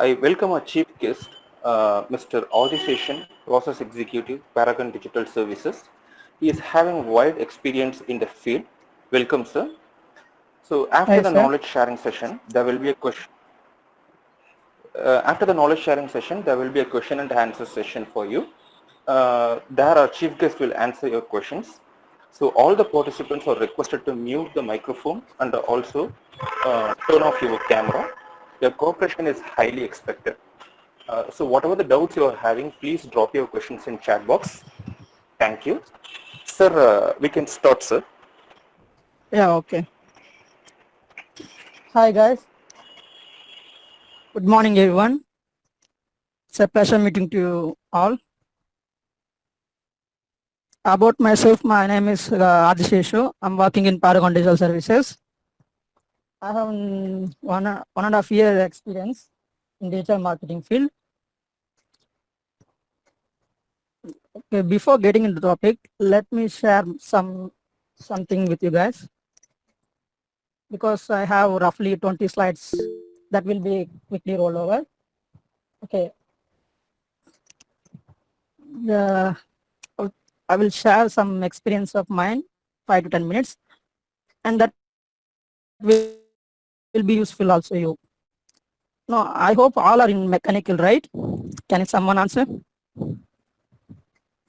I welcome our chief guest, Mr. Adiseshan, Process Executive, Paragon Digital Services. He is having wide experience in the field. Welcome, sir. So after Hi, the sir. knowledge sharing session, there will be a question. After the knowledge sharing session, there will be a question and answer session for you. There our chief guest will answer your questions. So all the participants are requested to mute the microphone and also turn off your camera. Your cooperation is highly expected. So whatever the doubts you are having, please drop your questions in chat box. Thank you. Sir, we can start, sir. Yeah, okay. Hi, guys. Good morning, everyone. It's a pleasure meeting to you all. About myself, my name is Adisheshu. I'm working in Paragon Digital Services. I have one and a half year experience in digital marketing field. Okay, before getting into the topic, let me share something with you guys because I have roughly 20 slides that will be quickly rolled over. Okay. The I will share some experience of mine, 5 to 10 minutes, and that will be useful also you. No, I hope all are in mechanical, right? Can someone answer?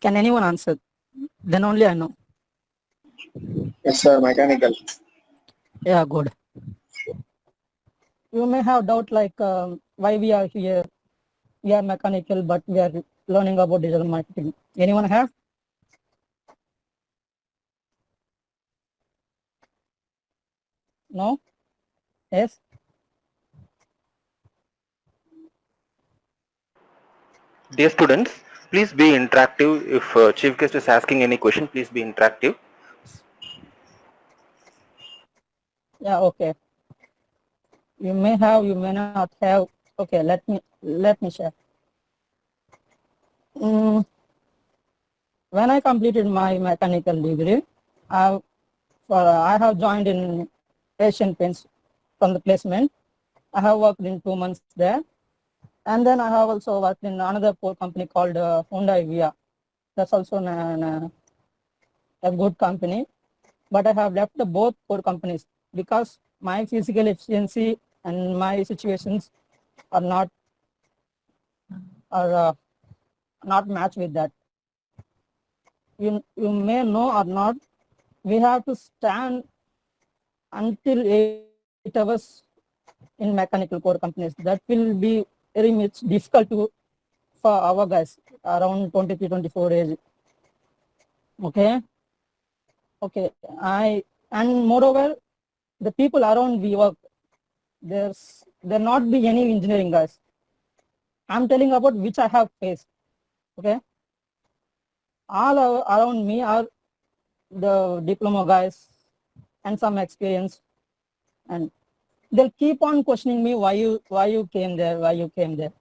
Can anyone answer? Then only I know. Yes, sir, mechanical. Yeah, good. You may have doubt like why we are here. We are mechanical, but we are learning about digital marketing. Anyone have? No? Yes? Dear students, please be interactive. If chief guest is asking any question, please be interactive. Yeah, okay. You may have, you may not have. Okay, let me share. Mm, when I completed my mechanical degree, I, I have joined in Asian Paints from the placement. I have worked in 2 months there. And then I have also worked in another core company called Hyundai Via. That's also a good company. But I have left the both core companies because my physical efficiency and my situations are are uh, not matched with that. You may know or not, we have to stand until 8 hours in mechanical core companies. That will be very much difficult for our guys around 23, 24 age. Okay. Okay. And moreover, the people around we work, there not be any engineering guys. I'm telling about which I have faced. Okay. Around me are the diploma guys and some experience, and they'll keep on questioning me why you came there, why you came there.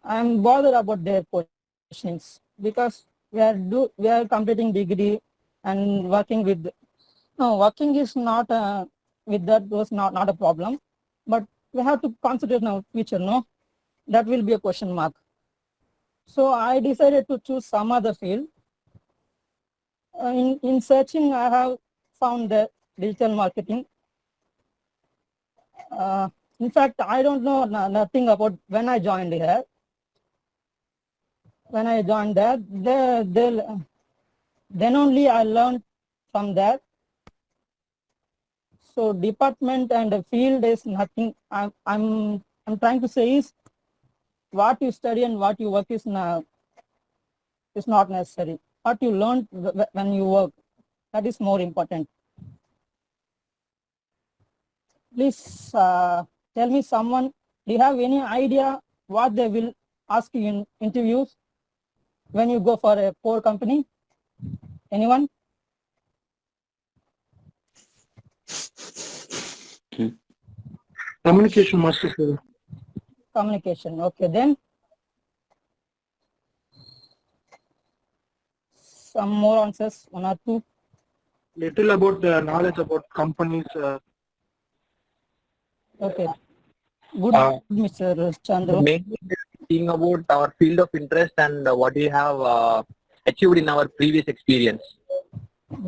I'm bothered about their questions because we are completing degree and working with. No, working is not with that was not a problem, but we have to consider now future. No, that will be a question mark. So I decided to choose some other field. In searching, I have found the digital marketing. In fact, I don't know nothing about when I joined here. When I joined there, then only I learned from there. So department and the field is nothing. I'm trying to say is what you study and what you work is not necessary. What you learn when you work, that is more important. Please tell me someone, do you have any idea what they will ask you in interviews when you go for a core company? Anyone? Communication master, sir. Communication. Okay, then some more answers, one or two. Little about the knowledge about companies. Okay. Good, Uh, Mr. Chandru. Mainly seeing about our field of interest and what we have achieved in our previous experience.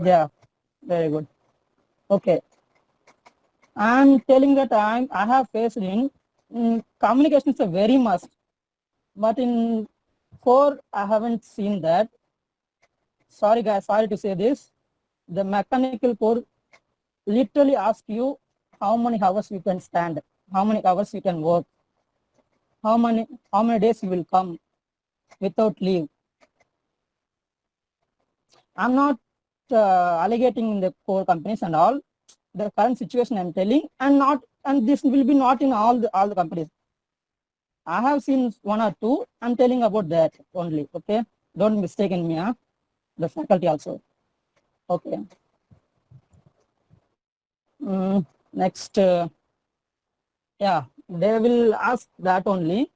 Yeah, very good. Okay. I'm telling that I have faced in communication is a very must, but in core I haven't seen that. Sorry guys, sorry to say this. The mechanical core literally ask you how many hours you can stand, how many hours you can work, how many days you will come without leave. I'm not allegating the core companies and all. The current situation I'm telling, and this will be not in all the companies. I have seen one or two. I'm telling about that only. Okay, don't mistaken me. Huh? The faculty also. Okay. Next, yeah, they will ask that only,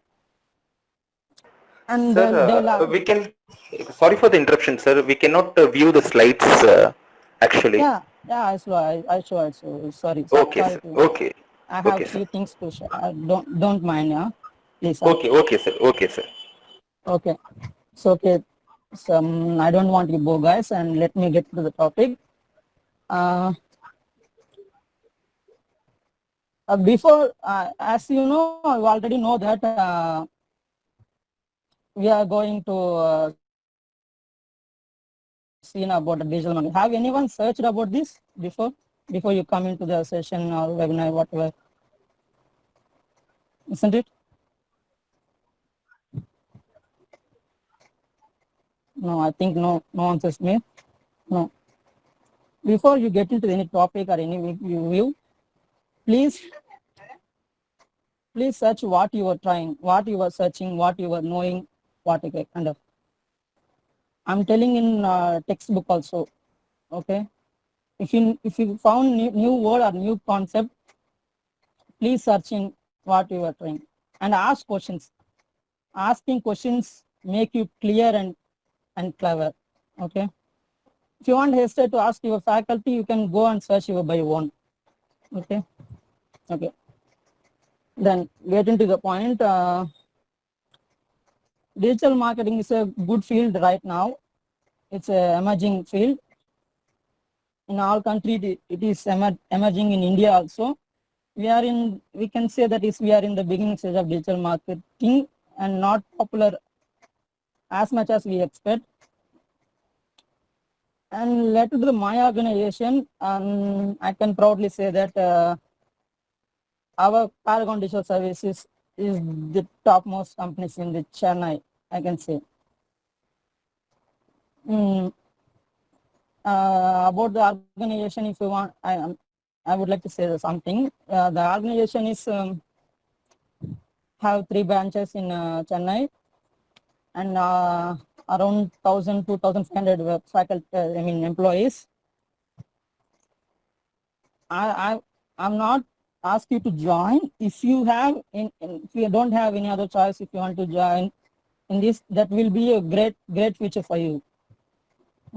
and Sir, they'll ask, we can, sorry for the interruption, sir. We cannot view the slides actually. yeah, I show. Sorry, Okay, sorry sir. to. Okay. I Okay, have sir. few things to share. Don't mind, yeah, please. Okay, sir. Okay, sir. Okay, so okay, so I don't want to bore guys, and let me get to the topic. Before, as you know, you already know that we are going to see about the digital money. Have anyone searched about this before you come into the session or webinar, whatever? Isn't it? No, I think no answers me. No. Before you get into any topic or any view, please search what you are trying, what you are searching, what you are knowing, what you kind of. I'm telling in textbook also. Okay. If you found new word or new concept, please search in what you are trying and ask questions. Asking questions make you clear and clever. Okay. If you want hesitate to ask your faculty, you can go and search your by own. Okay. Okay. Then get into the point. Digital marketing is a good field right now. It's an emerging field. In all countries, it is emerging in India also. We can say that we are in the beginning stage of digital marketing and not popular as much as we expect. And related to my organization, I can proudly say that our Paragon Digital Services is the topmost companies in the Chennai, I can say. About the organization, if you want, I would like to say something. The organization is have 3 branches in Chennai and around 1,000 to 2,500 faculty, employees. I'm not ask you to join. If you if you don't have any other choice, if you want to join in this, that will be a great future for you.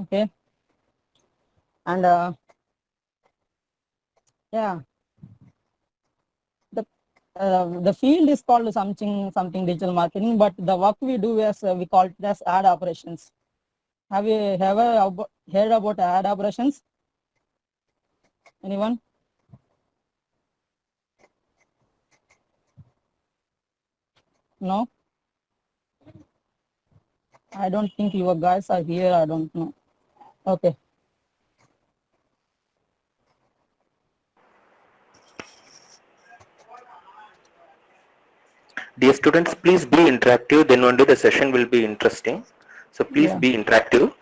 Okay. And yeah, the field is called something digital marketing, but the work we do is we call it as ad operations. Have you ever heard about ad operations? Anyone? No? I don't think you guys are here. I don't know. Okay. Dear students, please be interactive. Then only the session will be interesting. So please be interactive.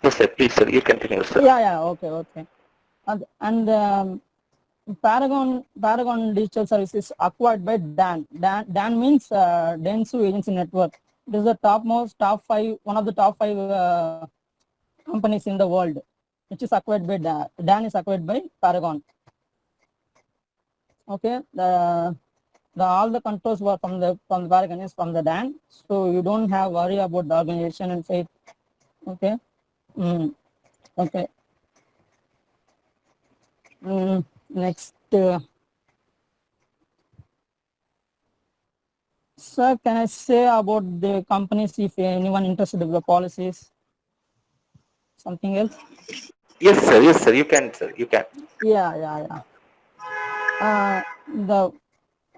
Yes, sir. Please, sir. You continue, sir. Yeah. Okay. And Paragon Digital Services acquired by DAN. DAN means Dentsu Agency Network. It is the top 5, one of the top 5 companies in the world, which is acquired by DAN. DAN is acquired by Paragon. Okay, all the controls were from the Paragon is from the DAN, so you don't have worry about the organization and faith. Okay. Okay. Next. Sir, can I say about the companies if anyone interested in the policies? Something else? Yes, sir. Yes, sir. You can, sir. You can. Yeah. The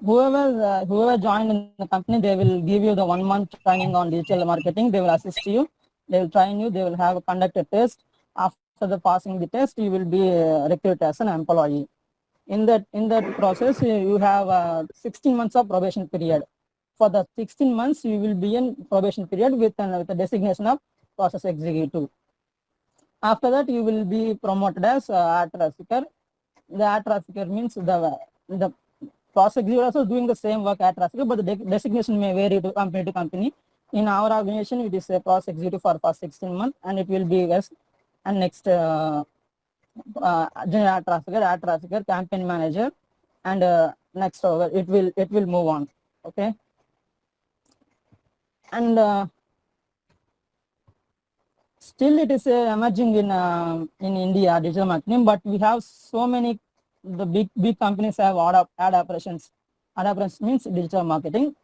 whoever joined in the company, they will give you the 1 month training on digital marketing. They will assist you. They will train you. They will have conduct a test. After the passing the test, you will be recruited as an employee. In that process, you have 16 months of probation period. For the 16 months, you will be in probation period with a designation of process executive. After that, you will be promoted as ad trafficker. The ad trafficker means the process executive also doing the same work ad trafficker, but the designation may vary to company. In our organization, it is a process executive for 16 months, and it will be as and next general ad trafficker, campaign manager, and next over it will move on. Okay, and still it is emerging in India digital marketing, but we have so many the big companies have ad operations. Ad operations means digital marketing.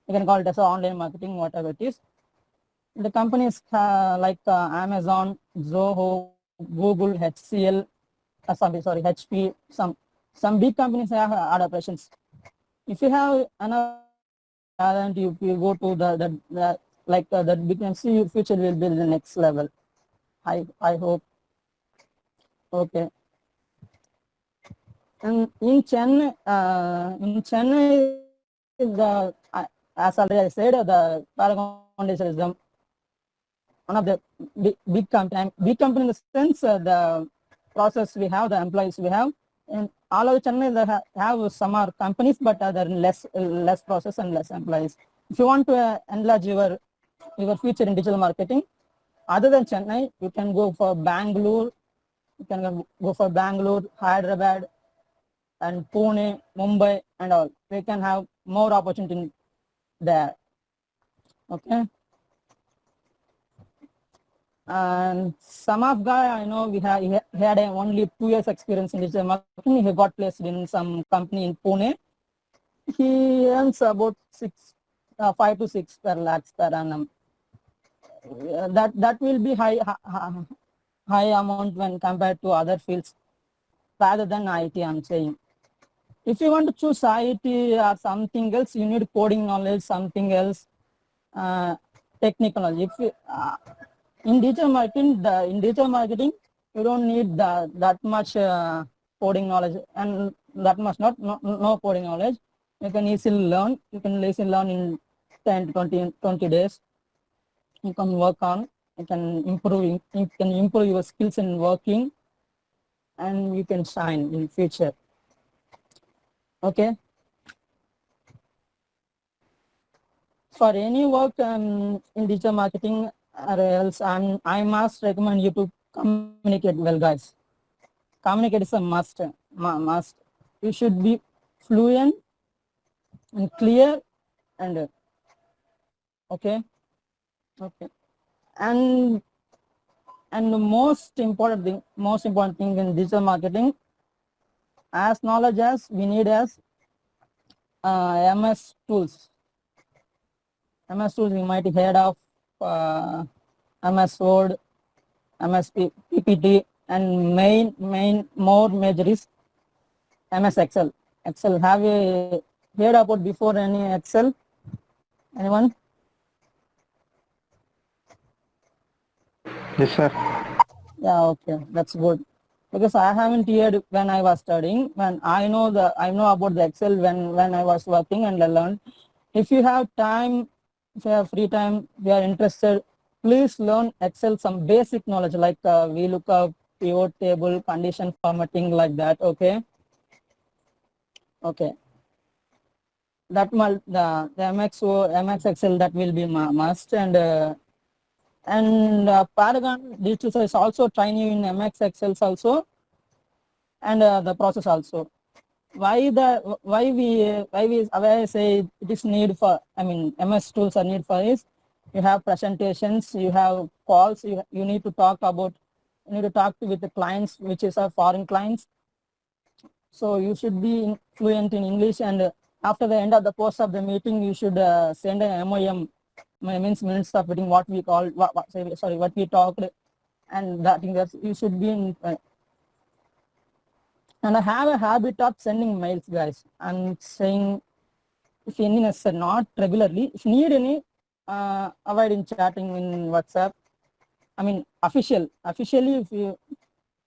You can call it as online marketing, whatever it is. The companies like Amazon, Zoho, Google, HCL, HP, some big companies have ad operations. If you have another talent, if you go to the like that big company, your future will be the next level. I hope. Okay. And in Chennai, the as already I said, the Paragon is one of the big company. Big company in the sense the process we have, the employees we have, and all of Chennai they have some are companies, but they're less process and less employees. If you want to enlarge your future in digital marketing, other than Chennai, you can go for Bangalore. You can go for Bangalore, Hyderabad, and Pune, Mumbai, and all. We can have more opportunity there. Okay. And some of guy I know he had only 2 years experience in digital marketing. He got placed in some company in Pune. He earns about 5 to 6 per lakhs per annum. That will be high amount when compared to other fields rather than IT. I'm saying. If you want to choose IT or something else, you need coding knowledge, something else, technical knowledge. If you, in digital marketing, you don't need that much coding knowledge and that much no coding knowledge. You can easily learn. You can easily learn in 10 to 20 days. You can work on. You can improve your skills in working, and you can shine in future. Okay. For any work in digital marketing or else, I must recommend you to communicate well, guys. Communicate is a must. You should be fluent and clear and okay. And the most important thing in digital marketing, as knowledge as we need as MS tools. MS tools you might heard of MS Word, MS PPT, and more major is MS Excel. Excel, have you heard about before any Excel? Anyone? Yes, sir. Yeah, okay, that's good. Because I haven't heard when I was studying. When I know about the Excel when I was working and I learned. If you have time, if you have free time, if you are interested, please learn Excel, some basic knowledge like VLOOKUP, pivot table, condition formatting, like that. Okay. That the MX Excel, that will be must. And Paragon Digital is also train you in MX Excel also, and the process also. Why I say it is need for, MS tools are need for is, you have presentations, you have calls, you need to talk with the clients, which is our foreign clients. So you should be fluent in English and after the end of the post of the meeting, you should send an MOM, means minutes of meeting, what we call, what we talked, and that thing that you should be in. And I have a habit of sending mails, guys. I'm saying, if any necessary, not regularly. If need any, avoid in chatting in WhatsApp. I mean, officially, if you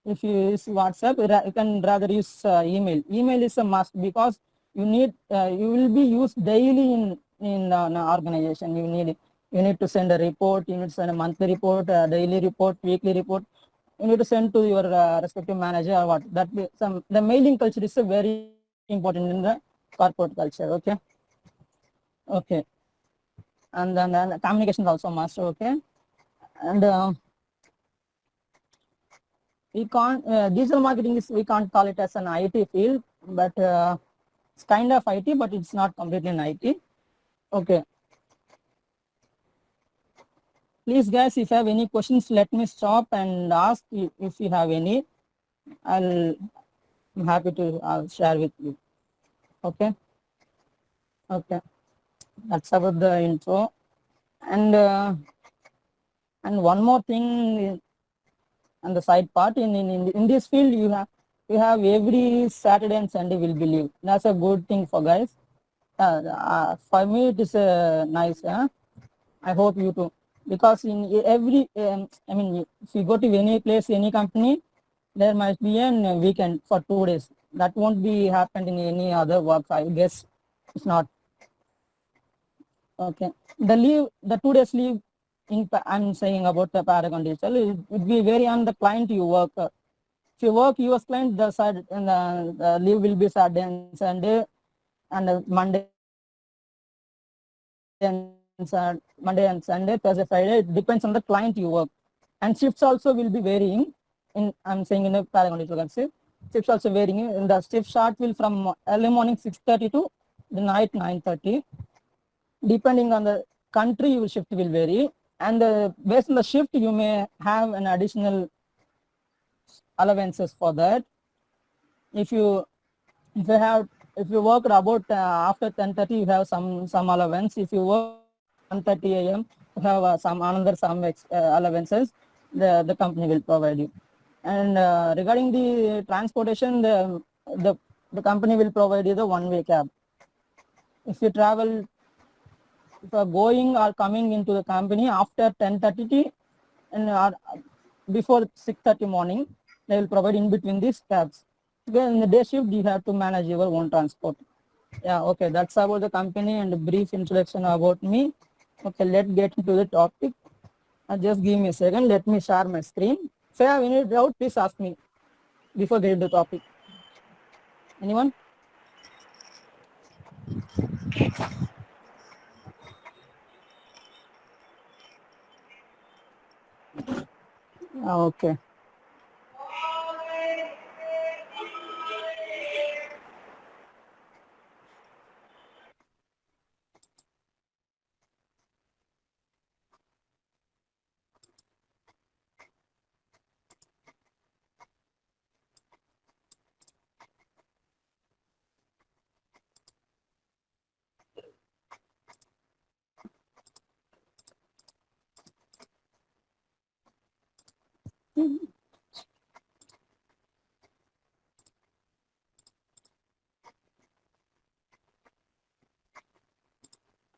use WhatsApp, you can rather use email. Email is a must because you will be used daily in an organization. You need to send a report. You need to send a monthly report, a daily report, weekly report. You need to send to your respective manager or what. The mailing culture is a very important in the corporate culture. Okay. And then communication is also must. Okay. And we can't, digital marketing we can't call it as an IT field, but it's kind of IT, but it's not completely an IT. Okay. Please, guys, if you have any questions, let me stop and ask if you have any. I'm happy to share with you. Okay. That's about the intro. And one more thing on the side part, in this field, you have every Saturday and Sunday will be leave. That's a good thing for guys. For me, it is nice. I hope you too. Because in every, I mean, if you go to any place, any company, there must be a weekend for 2 days. That won't be happened in any other work. I guess it's not. Okay. The 2 days leave, I'm saying about the Paragon Digital, it would be very on the client you work. If you work US client, the leave will be Saturday and Sunday, and Monday and Sunday, Thursday, Friday. It depends on the client you work. And shifts also will be varying. I'm saying in a Paragon Digital, shifts also varying. In the shift start will from early morning 6:30 to the night 9:30. Depending on the country, your shift will vary, and based on the shift, you may have an additional allowances for that. If you work about after 10:30, you have some allowance. If you work 1:30 a.m., you have some allowances. The company will provide you. And regarding the transportation, the company will provide you the one-way cab. If you travel, if you are going or coming into the company after 10:30 and before 6:30 morning, they will provide in between these cabs. Again, in the day shift, you have to manage your own transport. Yeah, okay, that's about the company and a brief introduction about me. Okay, let's get into the topic. Just give me a second. Let me share my screen. If you have any doubt, please ask me before getting to the topic. Anyone? Okay.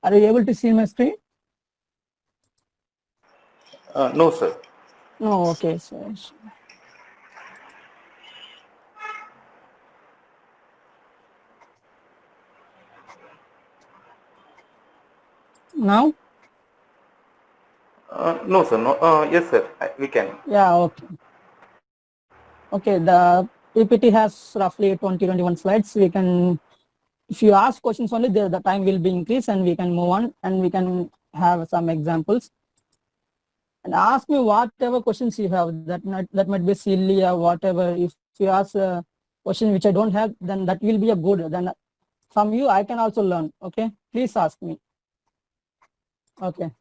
Are you able to see my screen? No, sir. No, okay. So now? No, sir. No. Yes, sir. We can. Yeah, okay. Okay, the PPT has roughly 20-21 slides. We can, if you ask questions only, the time will be increased and we can move on and we can have some examples. And ask me whatever questions you have. That might be silly or whatever. If you ask a question which I don't have, then that will be a good. Then from you, I can also learn. Okay, please ask me. Okay.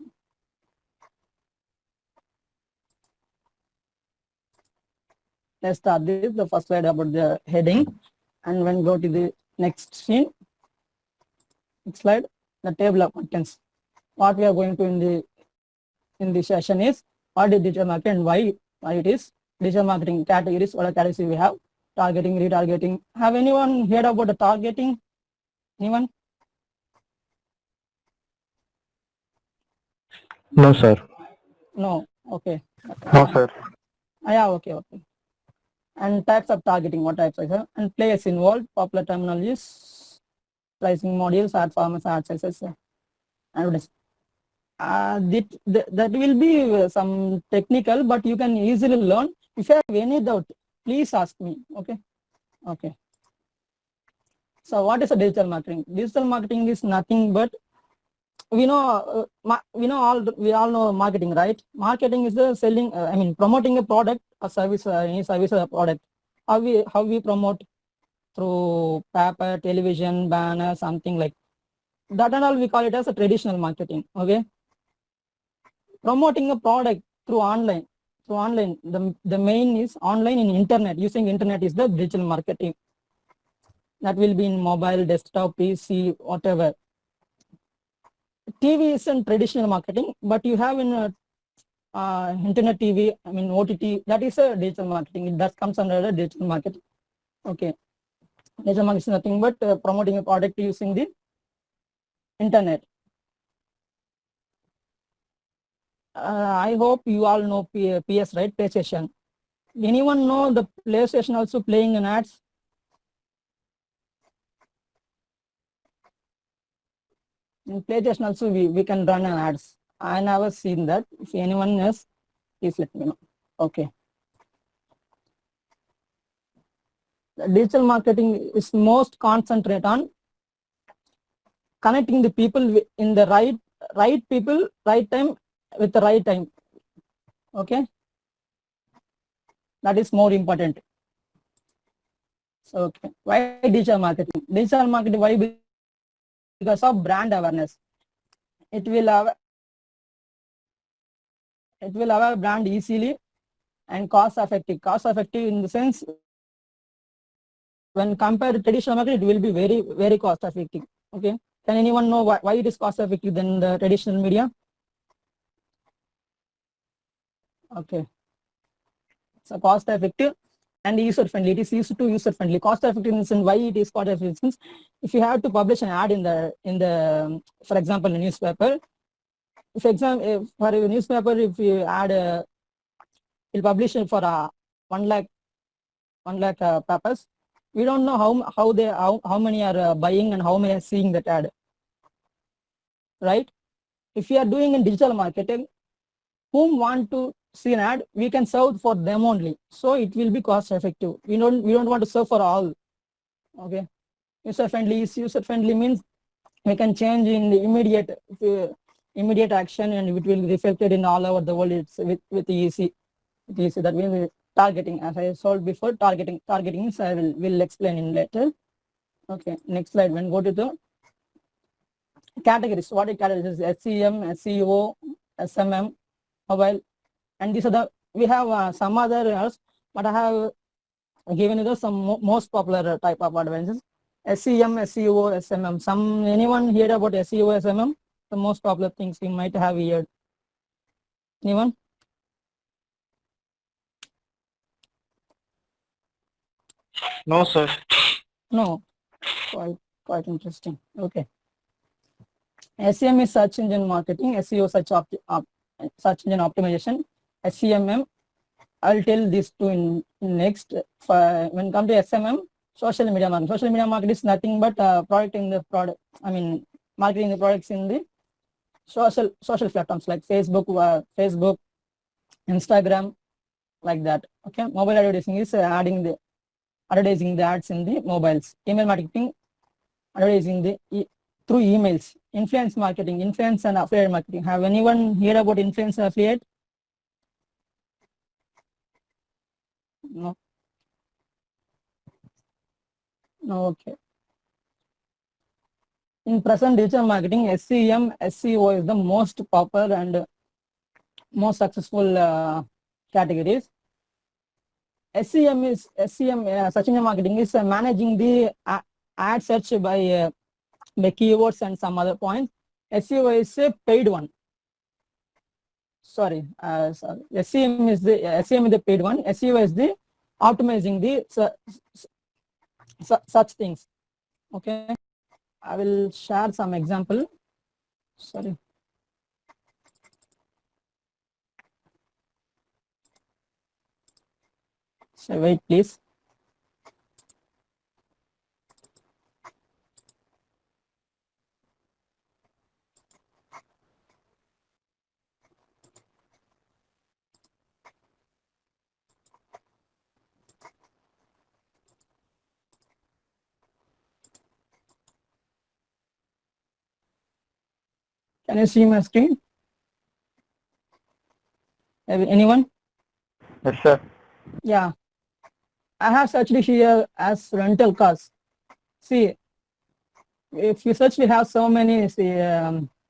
Let's start this. The first slide about the heading, and when go to the next scene. Next slide, the table of contents. What we are going to in this session is what is digital marketing and why it is. Digital marketing categories, what are categories we have? Targeting, retargeting. Have anyone heard about the targeting? Anyone? No, sir. No. Okay. No, sir. Yeah. Okay. And types of targeting. What types are there? And players involved. Popular terminologies. Pricing modules. Ad formats. Ad sizes. Advertising. That will be some technical, but you can easily learn. If you have any doubt, please ask me. Okay. So what is a digital marketing? Digital marketing is nothing but we all know marketing, right? Marketing is the selling. Promoting a product, a service, any service or product. How we promote through paper, television, banner, something like that, and all we call it as a traditional marketing. Okay. Promoting a product through online. The main is online in internet. Using internet is the digital marketing. That will be in mobile, desktop, PC, whatever. TV is in traditional marketing, but you have in internet TV, OTT, that is a digital marketing. That comes under the digital marketing. Okay. Digital marketing is nothing but promoting a product using the internet. I hope you all know PS, right? PlayStation. Anyone know the PlayStation also playing in ads? In PlayStation also we can run an ads. I never seen that. If anyone else, please let me know. Okay. The digital marketing is most concentrate on connecting the people in the right people, right time with the right time. Okay. That is more important. So, okay. Why digital marketing? Digital marketing, why? Because of brand awareness. It will have a brand easily and cost effective. Cost effective in the sense when compared to traditional marketing, it will be very, very cost effective. Okay. Can anyone know why it is cost effective than the traditional media? Okay. So cost effective and user friendly. It is user friendly. Cost effective in the sense why it is cost effective. If you have to publish an ad in the for example, a newspaper. For a newspaper, if you add you'll publish it for 1 lakh papers. We don't know how many are buying and how many are seeing that ad. Right? If you are doing in digital marketing, whom want to see an ad, we can serve for them only. So it will be cost effective. We don't want to serve for all. Okay. User friendly means we can change in the immediate action and it will be reflected in all over the world. It's with easy. That means targeting, as I told before, targeting is I will explain in later. Okay, next slide. When go to the categories, what are categories? SEM, SEO, SMM, mobile, and these are we have some other else, but I have given you some most popular type of advances. SEM, SEO, SMM. Anyone heard about SEO, SMM? The most popular things you might have heard. Anyone? No, sir. No. Quite interesting. Okay. SEM is search engine marketing. SEO search engine optimization. SEMM. I'll tell these two in next. When come to SMM, social media marketing. Social media marketing is nothing but marketing the products in the social platforms like Facebook, Instagram, like that. Okay. Mobile advertising is advertising the ads in the mobiles. Email marketing, advertising through emails. Influence marketing, influence and affiliate marketing. Have anyone heard about influence and affiliate? No. No. Okay. In present digital marketing, SEM, SEO is the most popular and most successful categories. SEM search engine marketing is managing the ad search by by keywords and some other points. SEO is a paid one. Sorry. SEM is the paid one. SEO is the optimizing the such things. Okay. I will share some example. Sorry. So wait, please. Can you see my screen? Anyone? Yes, sir. Yeah. I have searched here as rental cars. See, if you search, we have so many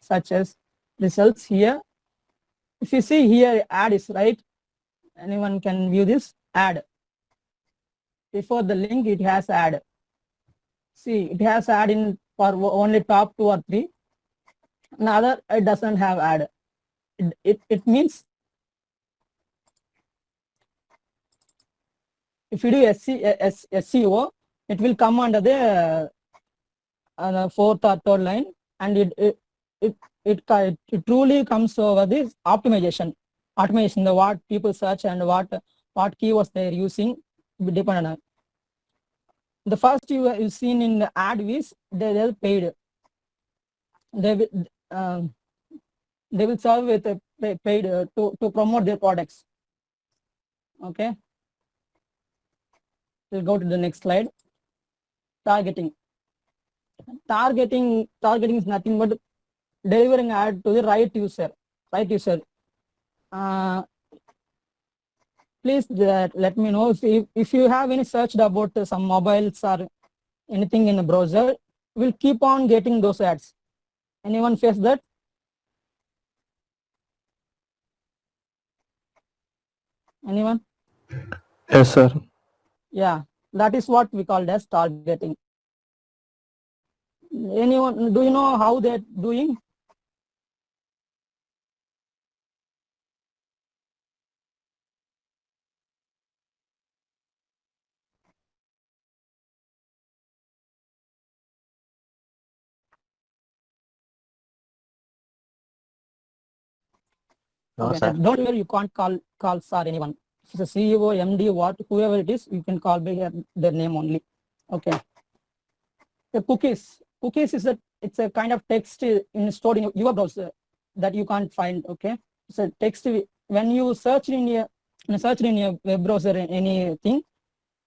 such as results here. If you see here, ad is right. Anyone can view this ad. Before the link, it has ad. See, it has ad in for only top 2 or 3. Another, it doesn't have ad. It means if you do SEO, it will come under the 4th or 3rd line, and it truly comes over this optimization. The what people search and what keywords they are using dependent on. The first you seen in the ad is they are paid. They will serve with a paid to promote their products. Okay. We'll go to the next slide. Targeting. Targeting is nothing but delivering ad to the right user. Please let me know if you have any searched about some mobiles or anything in the browser. We'll keep on getting those ads. Anyone face that? Anyone? Yes, sir. Yeah, that is what we call as targeting. Anyone, do you know how they're doing? No, Okay, sir. don't worry, you can't call sir anyone. If it's a CEO, MD, whoever it is, you can call by their name only. Okay. The cookies is it's a kind of text stored in your browser that you can't find. Okay, it's a text when you search in your web browser anything,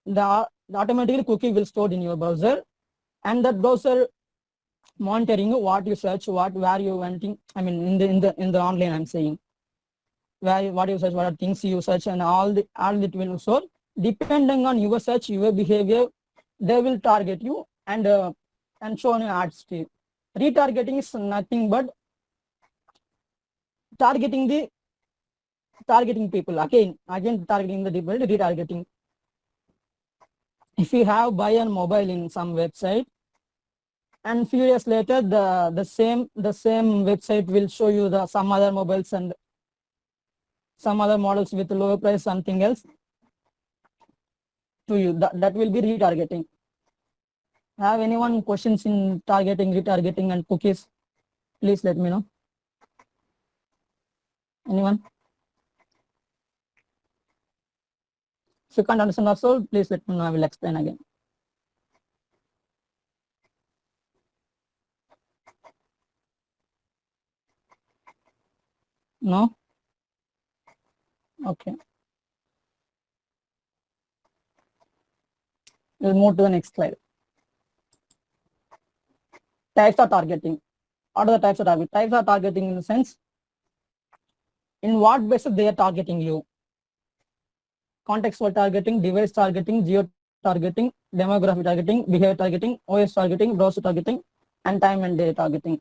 the automatically cookie will stored in your browser, and that browser monitoring what you search, where you wanting. I mean in the online, I'm saying what you search, what are things you search, and all it will show. Depending on your search, your behavior, they will target you and show an ads to you. Retargeting is nothing but targeting people again targeting the people. Retargeting. If you have buy on mobile in some website, and few years later the same website will show you some other mobiles and some other models with lower price, something else to you. That will be retargeting. Have anyone questions in targeting, retargeting, and cookies? Please let me know. Anyone? If you can't understand also, please let me know. I will explain again. No? Okay. We'll move to the next slide. Types of targeting. What are the types of targeting? Types of targeting in the sense, in what basis they are targeting you. Contextual targeting, device targeting, geo targeting, demographic targeting, behavior targeting, OS targeting, browser targeting, and time and day targeting.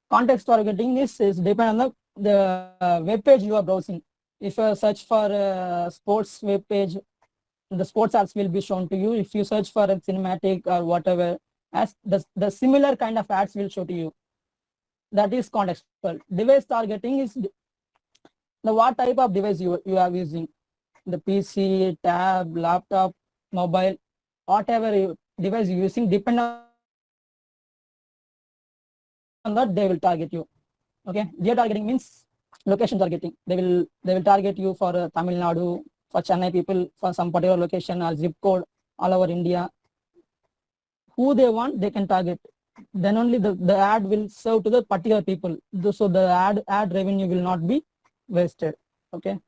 Context targeting is depend on the web page you are browsing. If you search for a sports web page, the sports ads will be shown to you. If you search for a cinematic or whatever, as the similar kind of ads will show to you. That is contextual. Device targeting is the what type of device you are using. The PC, tab, laptop, mobile, whatever device you're using, depend on that they will target you. Okay, geo-targeting means location targeting. They will target you for Tamil Nadu, for Chennai people, for some particular location or zip code all over India. Who they want, they can target. Then only the ad will serve to the particular people. So the ad revenue will not be wasted. Okay.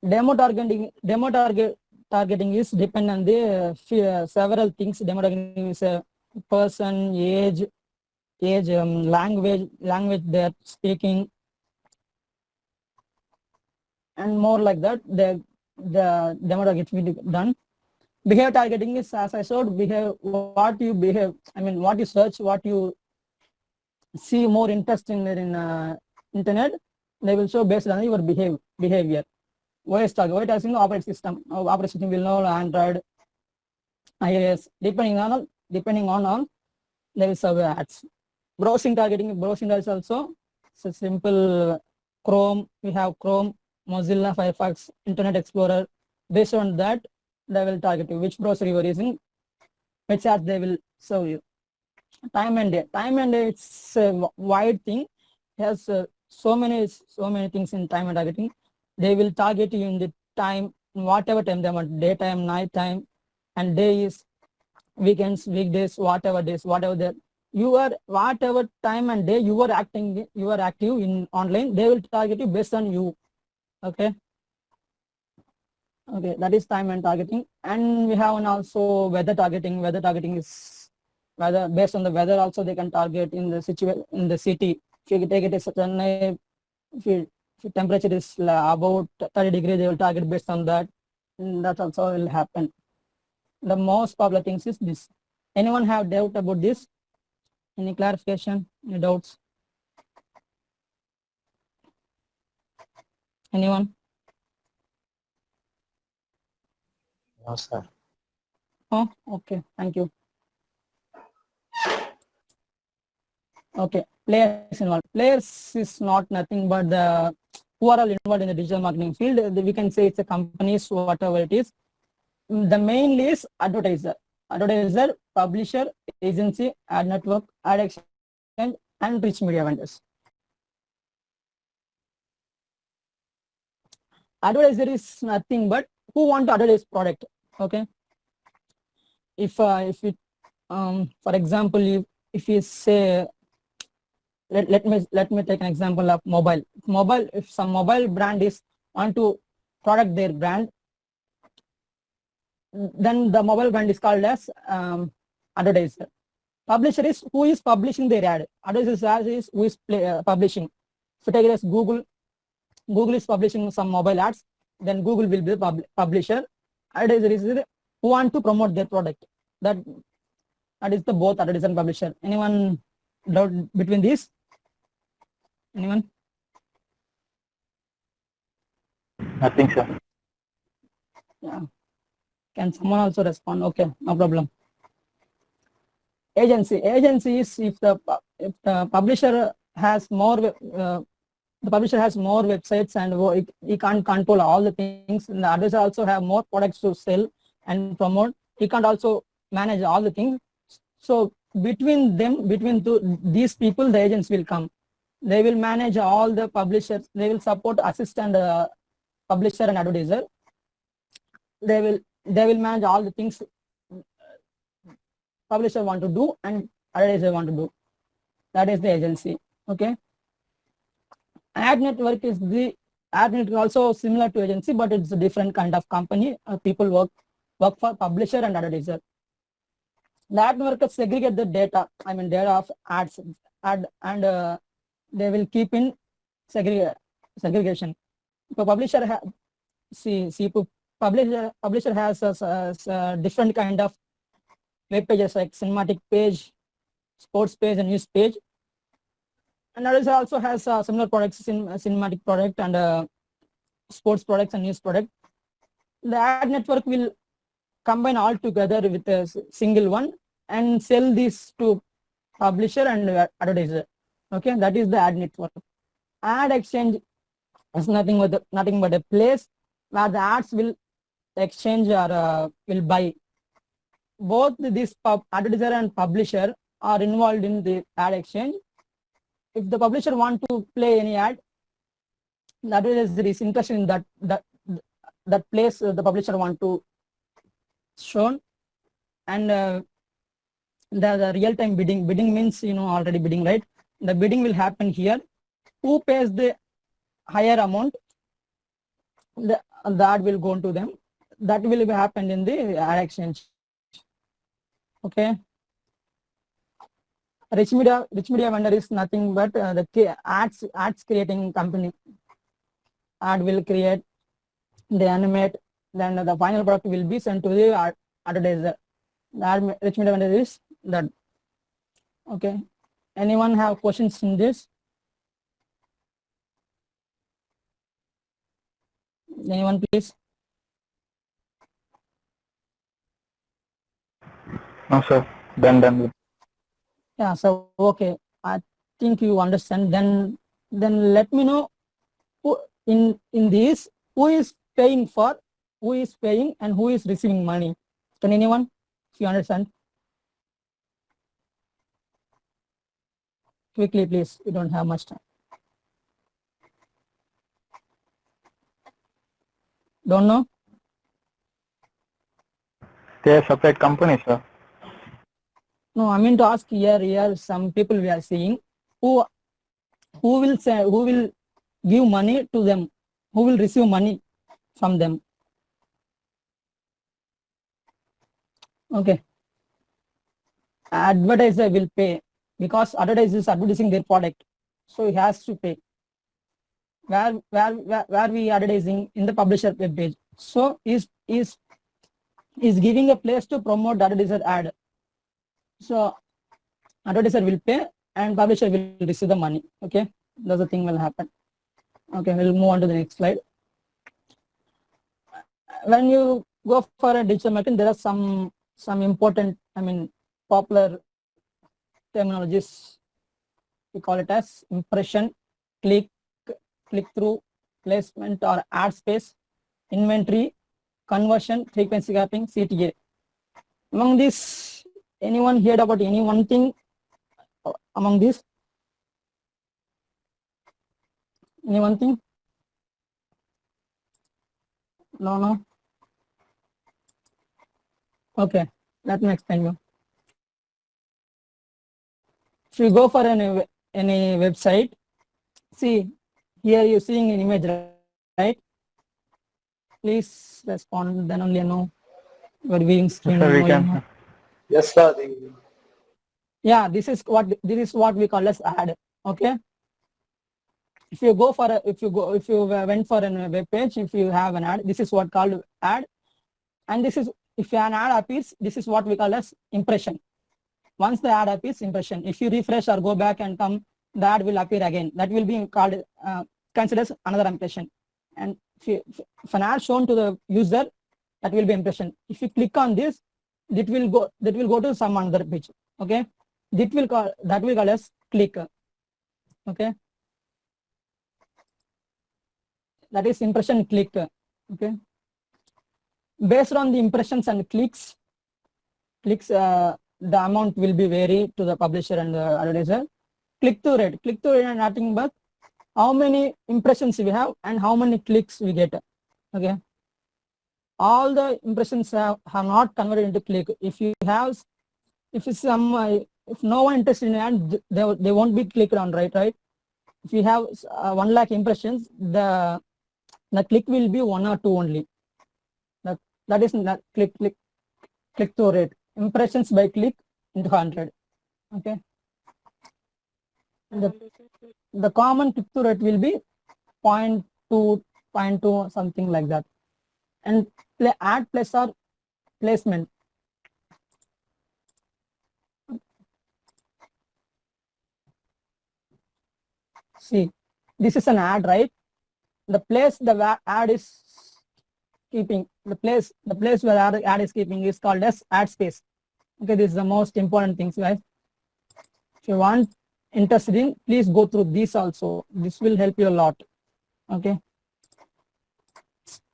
Demo targeting is depend on the several things. Demo targeting is a person, age, language they are speaking, and more like that. The demo targeting will be done. Behavior targeting is, as I showed, what you behave. I mean, what you search, what you see more interesting in internet, they will show based on your behavior. OS targeting operating system. Operating system will know Android, iOS. Depending on they will serve ads. Browsing targeting. Browsing is also a simple Chrome. We have Chrome, Mozilla, Firefox, Internet Explorer. Based on that, they will target you. Which browser you are using, which ads they will serve you. Time and day. Time and day, it's a wide thing. It has so many things in time and targeting. They will target you in the time, whatever time they want, daytime, night time, and days, weekends, weekdays, whatever days, whatever time and day you are active in online, they will target you based on you. Okay. Okay, that is time and targeting. And we have also weather targeting. Weather targeting is based on the weather also they can target in the city. If you take it as Chennai, if temperature is about 30 degrees, they will target based on that. And that also will happen. The most popular things is this. Anyone have doubt about this? Any clarification? Any doubts? Anyone? No, sir. Oh, okay. Thank you. Okay. Players involved. Players is not nothing but the who are all involved in the digital marketing field. We can say it's a companies, whatever it is. The main is advertiser, publisher, agency, ad network, ad exchange, and rich media vendors. Advertiser is nothing but who want to advertise product. Okay. If it for example, if you say, let me take an example of mobile. If some mobile brand is want to product their brand, then the mobile brand is called as advertiser. Publisher is who is publishing their ad. Advertiser is who is publishing. So take it as Google is publishing some mobile ads, then Google will be the publisher. Advertiser is who want to promote their product. That is the both advertiser and publisher. Anyone doubt between these? Anyone? Nothing, sir. Yeah. Can someone also respond? Okay, no problem. Agency is if the publisher has more websites and he can't control all the things, and the others also have more products to sell and promote. He can't also manage all the things. So between these people, the agents will come. They will manage all the publishers. They will support, assist, and publisher and advertiser. They will manage all the things publisher want to do and advertiser want to do. That is the agency. Okay. Ad network is also similar to agency, but it's a different kind of company. People work for publisher and advertiser. The ad network segregate the data. I mean data of ads and they will keep in segregation. So publisher publisher has a different kind of web pages like cinematic page, sports page, and news page. And advertiser also has similar products in cinematic product and sports products and news product. The ad network will combine all together with a single one and sell this to publisher and advertiser. Okay, that is the ad network. Ad exchange is nothing but a place where the ads will exchange or will buy. Both this advertiser and publisher are involved in the ad exchange. If the publisher want to play any ad, the advertiser is interested in that place the publisher want to show, and the real-time bidding. Bidding means already bidding, right? The bidding will happen here. Who pays the higher amount, the ad will go to them. That will happen in the ad exchange. Okay. Rich media vendor is nothing but the ads creating company. Ad will create, they animate, then the final product will be sent to the advertiser. The rich media vendor is that. Okay. Anyone have questions in this? Anyone, please? No, sir. Done. Yeah. So okay, I think you understand. Then let me know who in this, who is paying and who is receiving money. Can anyone? If you understand, quickly, please. We don't have much time. Don't know? They are separate companies, sir. No, I mean to ask here some people we are seeing who will give money to them, who will receive money from them. Okay. Advertiser will pay because advertiser is advertising their product, so he has to pay. Where we advertising in the publisher web page, so is giving a place to promote the advertiser ad. So advertiser will pay and publisher will receive the money. Okay, that's the thing will happen. Okay, we'll move on to the next slide. When you go for a digital marketing, there are some important, popular terminologies. We call it as impression, click-through, placement or ad space, inventory, conversion, frequency capping, CTA. Among these, anyone heard about any one thing among these? Any one thing? No. Okay, let me explain you. If you go for any website, see here you're seeing an image, right? Please respond, then only I know your viewing screen. Sir, we can. Yes, sir. Yeah, this is what we call as ad. Okay. If you went for a web page, if you have an ad, this is what called ad, and this is, if an ad appears, this is what we call as impression. Once the ad appears, impression. If you refresh or go back and come, the ad will appear again. That will be called considered as another impression. And if an ad shown to the user, that will be impression. If you click on this, that will go to some another page. Okay, that will call as click. Okay, that is impression click. Okay, based on the impressions and clicks, the amount will be vary to the publisher and the advertiser. Click-through rate is nothing but how many impressions we have and how many clicks we get. Okay, all the impressions have not converted into click. If no one interested in ad, they won't be clicked on, right? If you have 1 lakh impressions, the click will be 1 or 2 only. That is not click-through rate. Impressions by click into 100. Okay. The common click-through rate will be 0.2, something like that. And ad plus or placement. See, this is an ad, right? The place the ad is keeping, the place where ad is keeping is called as ad space. Okay, this is the most important things, guys. If you want interested in, please go through this also. This will help you a lot. Okay.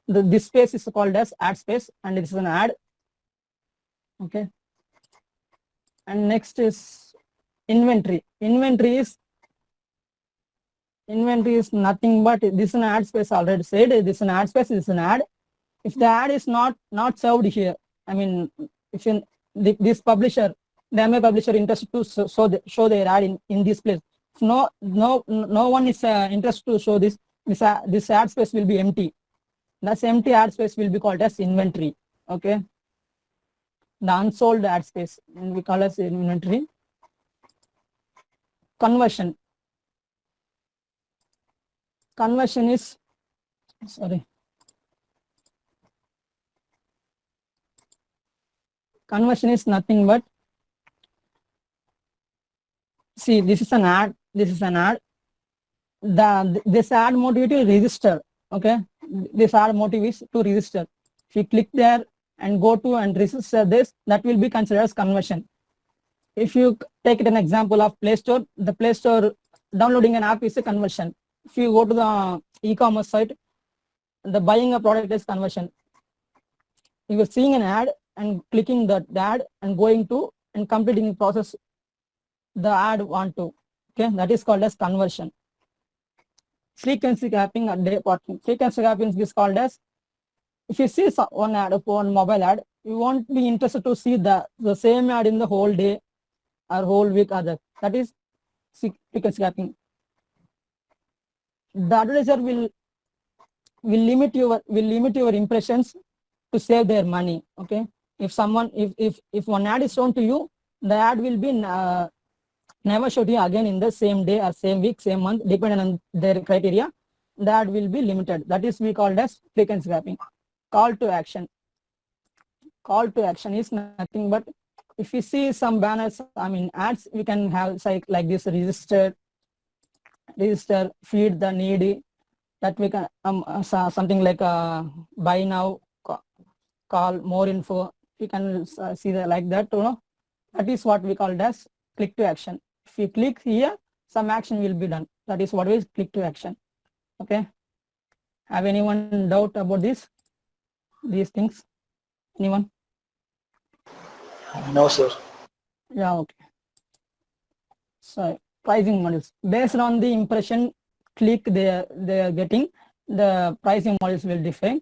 This space is called as ad space, and it is an ad. Okay. And next is inventory. Inventory is nothing but this is an ad space. Already said this is an ad space. This is an ad. If the ad is not served here, I mean, if this publisher, the MA publisher interested to show their ad in this place. If no one is interested to show this ad space will be empty. This empty ad space will be called as inventory. Okay. The unsold ad space, and we call as inventory. Conversion is, conversion is nothing but, see, this is an ad. This ad motive to register. Okay, this ad motive is to register. If you click there and go to and register this, that will be considered as conversion. If you take it an example of Play Store, the Play Store downloading an app is a conversion. If you go to the e-commerce site, the buying a product is conversion. You are seeing an ad and clicking the ad and going to and completing the process the ad want to. Okay, that is called as conversion. Frequency capping or day parting. Frequency capping is called as, if you see one ad, one mobile ad, you won't be interested to see the same ad in the whole day or whole week or that. That is frequency capping. The advertiser will limit your impressions to save their money. Okay, if one ad is shown to you, the ad will be never shown to you again in the same day or same week, same month, depending on their criteria. The ad will be limited. That is we called as frequency capping. Call to action. Call to action is nothing but, if you see some banners, I mean ads, we can have like this: register, feed the needy. That we can something like buy now, call, more info. We can see that like that. You know, that is what we call as click to action. If you click here, some action will be done. That is what is click to action. Okay. Have anyone doubt about these things? Anyone? No, sir. Yeah, okay. So pricing models, based on the impression click they are getting, the pricing models will differ.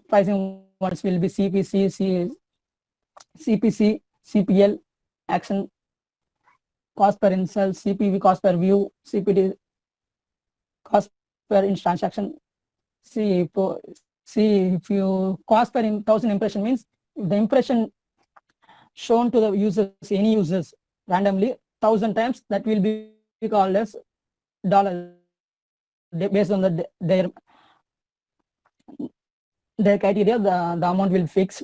Pricing models will be CPC, CPL, action, cost per insult, CPV, cost per view, CPD, cost per transaction. See if you cost per 1,000 impression means if the impression shown to the users, any users randomly 1,000 times, that will be called as dollar, based on their criteria. The amount will fix.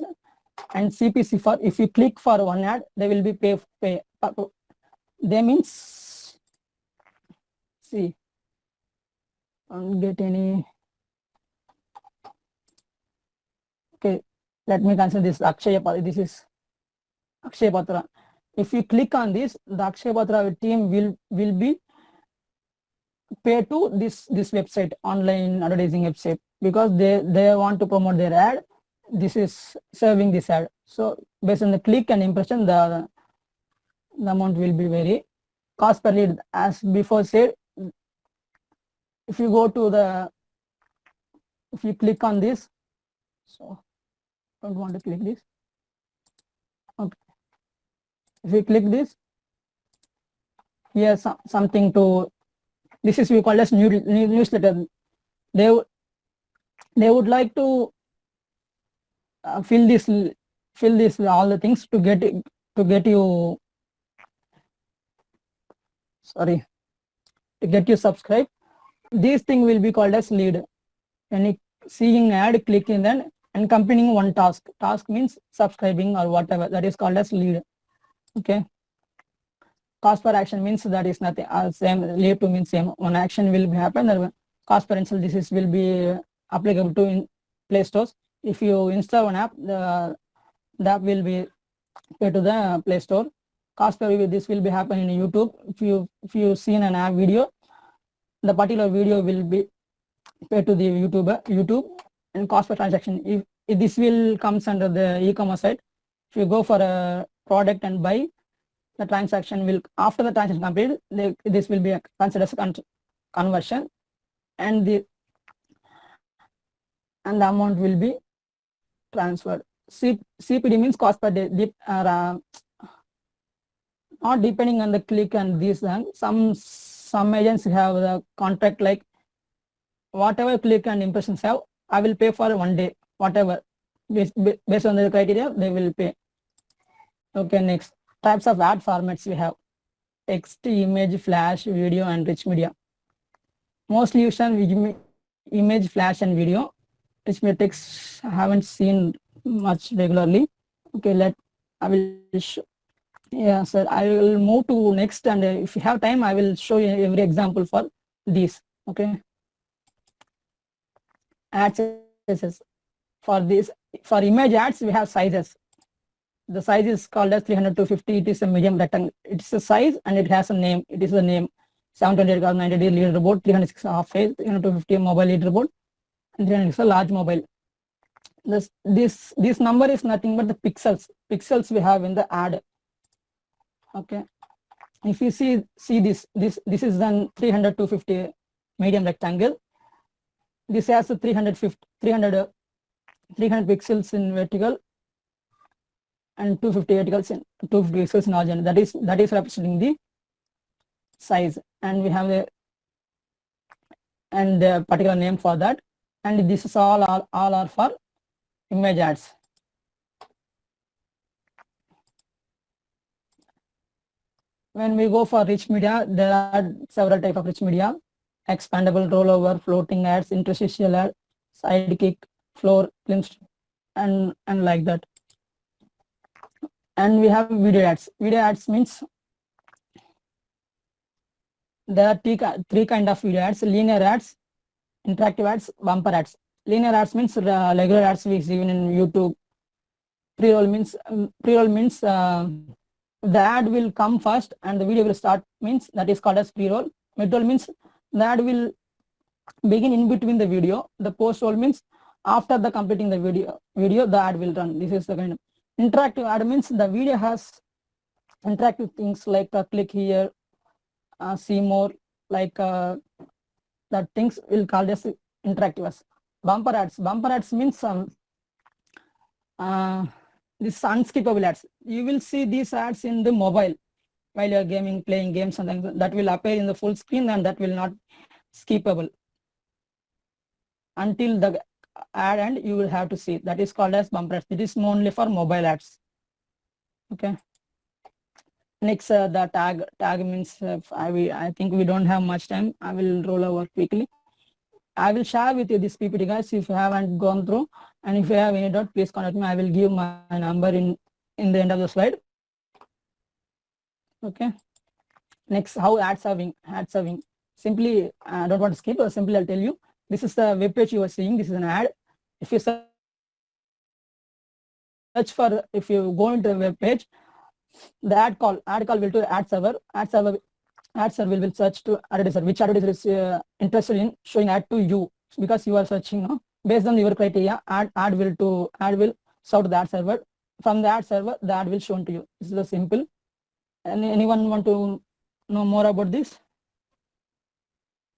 And CPC, for if you click for one ad, they will be pay. They means, see, don't get any. Okay, let me consider this Akshaya Patra. This is Akshaya Patra. If you click on this, the Akshaya Patra team will be paid to this website, online advertising website, because they want to promote their ad. This is serving this ad. So based on the click and impression, the amount will be vary. Cost per lead, as before said, if you go to if you click on this, so don't want to click this. Okay. If you click this, here's something to, this is we call as newsletter. They would like to fill this all the things to get you, sorry, to get you subscribe. This thing will be called as lead. Any seeing ad, clicking then and completing one task. Task means subscribing or whatever. That is called as lead. Okay. Cost per action means that is nothing. Same, lead to means same. One action will happen. Cost per insult, will be applicable to in Play Stores. If you install an app, the app will be paid to the Play Store. Cost per view, this will be happening in YouTube. If you seen an app video, the particular video will be paid to the YouTube, and cost per transaction. If this will comes under the e-commerce side, if you go for a product and buy, the transaction will, after the transaction completed, this will be considered as a conversion, and the amount will be transferred. CPD means cost per day, not depending on the click and this. Some agents have the contract like whatever click and impressions have, I will pay for 1 day, whatever, based on the criteria they will pay. Okay, next, types of ad formats we have: text, image, flash, video, and rich media. Mostly used on image, flash, and video. Rich media text I haven't seen much regularly. Okay, I will show. Yeah, sir, I will move to next, and if you have time, I will show you every example for these. Okay. Ad sizes. For this, for image ads, we have sizes. The size is called as 300 to 50. It is a medium rectangle. It's a size and it has a name. It is a name. 728 90 leaderboard, 306 half phase, 300 to 50 mobile leaderboard, and 306 a large mobile. This number is nothing but the pixels. Pixels we have in the ad. Okay. If you see this is then 300 to 50 medium rectangle. This has a 300 pixels in vertical and 250 verticals in 250 pixels in horizontal. That is representing the size, and we have a particular name for that. And this is all are for image ads. When we go for rich media, there are several types of rich media: expandable, rollover, floating ads, interstitial ad, sidekick, floor, films, and like that. And we have video ads. Video ads means there are three kind of video ads: linear ads, interactive ads, bumper ads. Linear ads means regular ads we see even in YouTube. Pre-roll means the ad will come first and the video will start, means that is called as pre-roll. Mid-roll means the ad will begin in between the video. The post-roll means after the completing the video the ad will run. This is the kind of interactive ad. Means the video has interactive things like click here, see more, like that things will call as interactive as. Bumper ads means this unskippable ads. You will see these ads in the mobile while you are gaming, playing games, and that will appear in the full screen, and that will not skippable until the ad end. You will have to see. That is called as bumper ads. It is only for mobile ads. Okay. Next, the tag means I think we don't have much time. I will roll over quickly. I will share with you this PPT, guys, if you haven't gone through, and if you have any doubt, please contact me. I will give my number in the end of the slide. Okay. Next, how ad serving. Simply, I don't want to skip, simply I'll tell you. This is the web page you are seeing. This is an ad. If you search for, if you go into the web page, the ad call will to ad server. Ad server will search to advertiser, which advertiser is interested in showing ad to you, because you are searching, no? Based on your criteria, ad will serve to the ad server. From the ad server, the ad will shown to you. This is the simple. And anyone want to know more about this?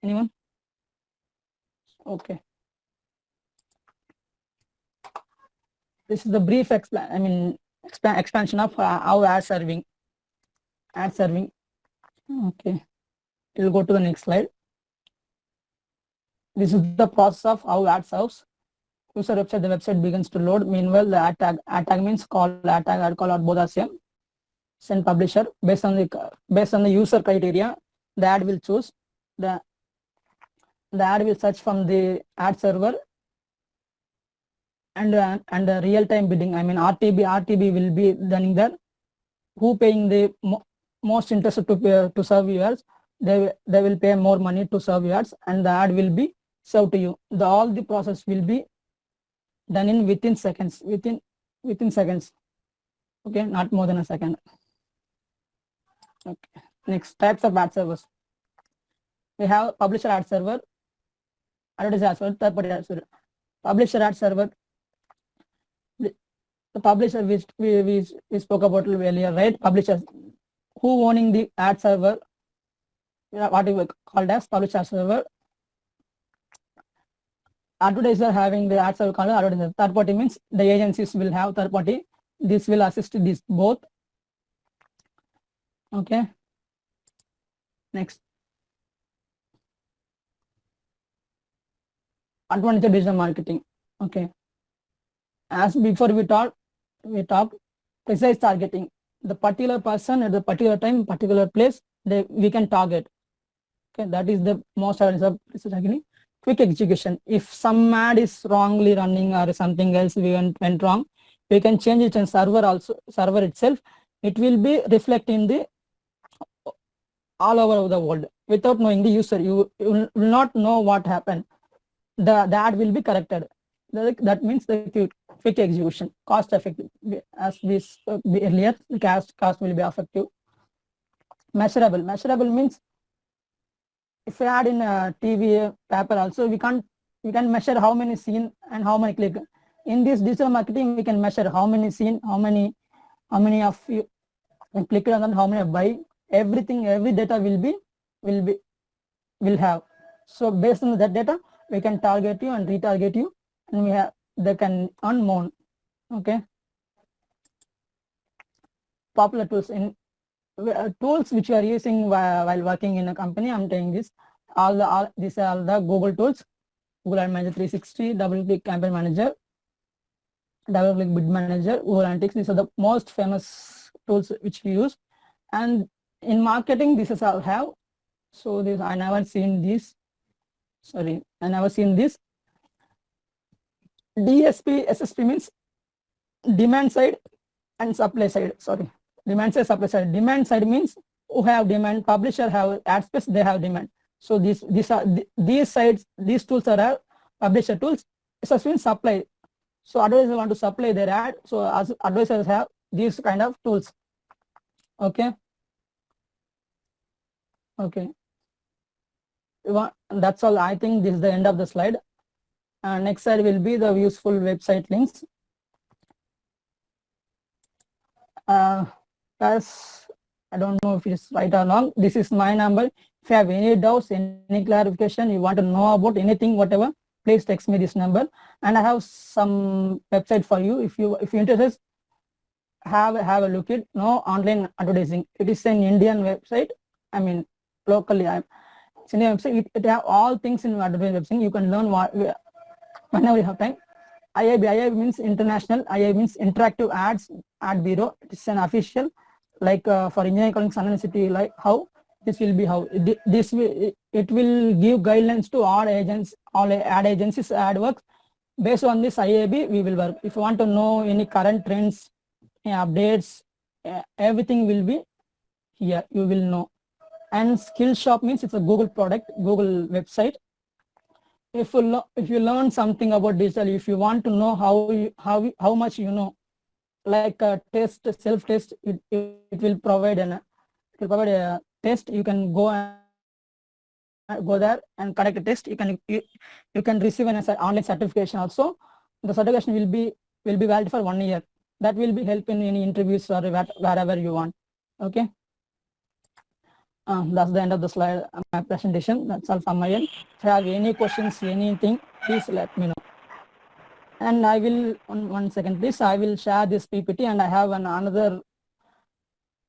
Anyone? Okay. This is the brief expansion of how ad serving. Okay, we'll go to the next slide. This is the process of how ad serves. User website, the website begins to load. Meanwhile, the ad tag means call, ad tag, ad call, or both are same. Send publisher. Based on the user criteria, the ad will choose. The ad will search from the ad server, and the real-time bidding, RTB will be done in there. Who paying the most interested to serve viewers, they will pay more money to serve viewers, and the ad will be served to you. All the process will be done in within seconds, within seconds. Okay, not more than a second. Okay. Next, types of ad servers. We have publisher ad server, advertiser ad server, third party ad server. Publisher ad server. The publisher which we spoke about earlier, right? Publishers who owning the ad server, what we called as publisher ad server. Advertiser having the ad server called advertiser. Third party means the agencies will have third party. This will assist this both. Okay. Next. Advantage of digital marketing. Okay. As before we talked precise targeting. The particular person at the particular time, particular place, we can target. Okay, that is the most advantage of precise targeting. Quick execution. If some ad is wrongly running or something else went wrong, we can change it in server itself. It will be reflect in the all over the world without knowing the user. You will not know what happened. The ad will be corrected. That means the quick execution, cost effective. As we spoke earlier, the cost will be effective. Measurable. Measurable means if we add in a TV paper also, we can measure how many seen and how many click. In this digital marketing, we can measure how many seen, how many of you click on them, how many buy. Everything, every data will have. So based on that data, we can target you and retarget you, and they can earn more. Okay. Popular tools in tools which you are using while working in a company. I'm telling this. These are all the Google tools. Google Ad Manager 360, DoubleClick Campaign Manager, DoubleClick Bid Manager, Google Analytics. These are the most famous tools which we use. And in marketing, this is all have. So this I never seen this. Sorry, I never seen this. DSP, SSP means demand side and supply side. Sorry, demand side, supply side. Demand side means who have demand. Publisher have ad space, they have demand. So these sides, these tools are publisher tools. SSP means supply. So advertisers want to supply their ad. So as advertisers have these kind of tools. Okay. Okay. That's all. I think this is the end of the slide. Next slide will be the useful website links. As I don't know if it's right or wrong. This is my number. If you have any doubts, any clarification, you want to know about anything, whatever, please text me this number. And I have some website for you. If you're interested, have a look at No Online Advertising. It is an Indian website. I mean, locally, it's Indian website. It have all things in advertising website. You can learn whenever you have time. IAB means international. IAB means Interactive Ad Bureau. It's an official, like for engineering college, Sun University. Like how this will be how it will give guidelines to all ad agencies, ad works. Based on this IAB, we will work. If you want to know any current trends, updates, everything will be here. You will know. And Skillshop means it's a Google product, Google website. If you learn something about digital, if you want to know how much you know, like a test, self-test, it will provide a test. You can go there and conduct a test. You can receive an online certification also. The certification will be valid for 1 year. That will be help in any interviews or wherever you want. Okay. That's the end of the slide, my presentation. That's all from my end. If you have any questions, anything, please let me know. And I will, one second please, I will share this PPT, and I have another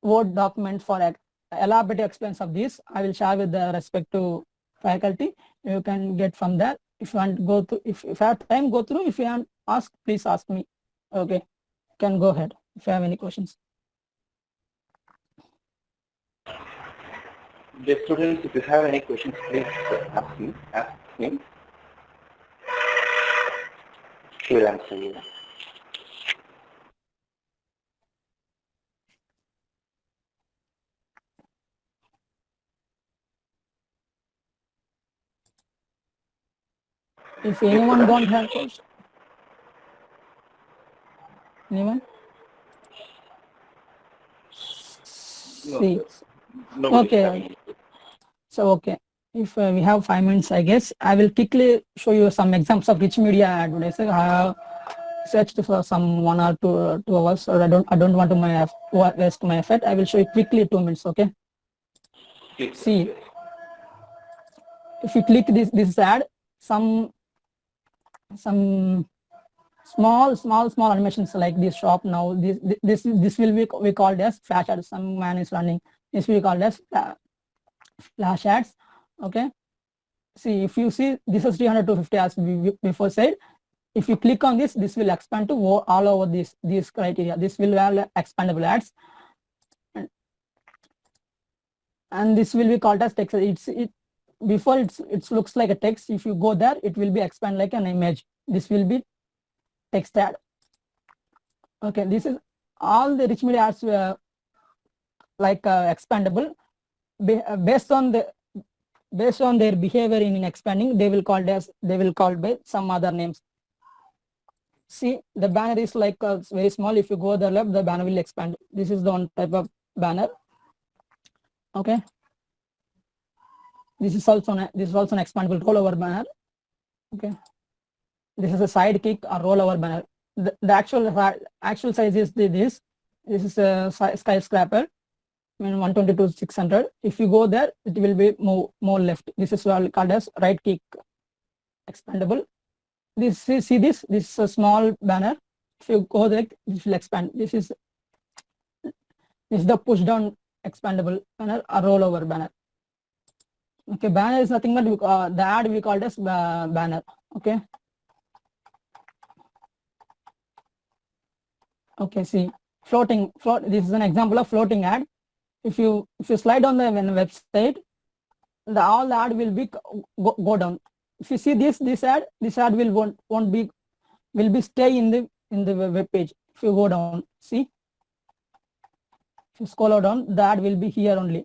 Word document for elaborate explains of this. I will share with the respective faculty. You can get from there. If you want to go through, if you have time, go through. If you want to ask, please ask me. Okay, you can go ahead if you have any questions. Dear students, if you have any questions, please ask me. She will answer you. If anyone don't have questions. Anyone? No, See. sir. Nobody is Okay. having it. So okay, if we have 5 minutes, I guess I will quickly show you some examples of rich media advertising. I have searched for some 1 or 2 hours, so I don't want to waste my effort. I will show you quickly 2 minutes. Okay. Please, sir. See, if you click this ad, some small animations like this shop now. This will be called as flash ads. Some man is running. This will be called as flash ads. Okay. See, if you see, this is 300 to 50 as we before said. If you click on this, this will expand to all over these criteria. This will have expandable ads, and this will be called as text. Before it looks like a text. If you go there, it will be expand like an image. This will be text ad. Okay, this is all the rich media ads expandable based on their behavior in expanding. They will call by some other names. See, the banner is like very small. If you go the left, the banner will expand. This is the one type of banner. Okay. This is also an expandable rollover banner. Okay. This is a sidekick or rollover banner. The actual size is this. This is a skyscraper. 120 to 600. If you go there, it will be more left. This is called as right kick expandable. This is a small banner. If you go there, this will expand. This is the push down expandable banner or rollover banner. Okay, banner is nothing but the ad we called as banner. Okay. Okay, see, float. This is an example of floating ad. If you slide on the website, all the ad will be go down. If you see this ad will be stay in the web page. If you go down, see, if you scroll down, the ad will be here only.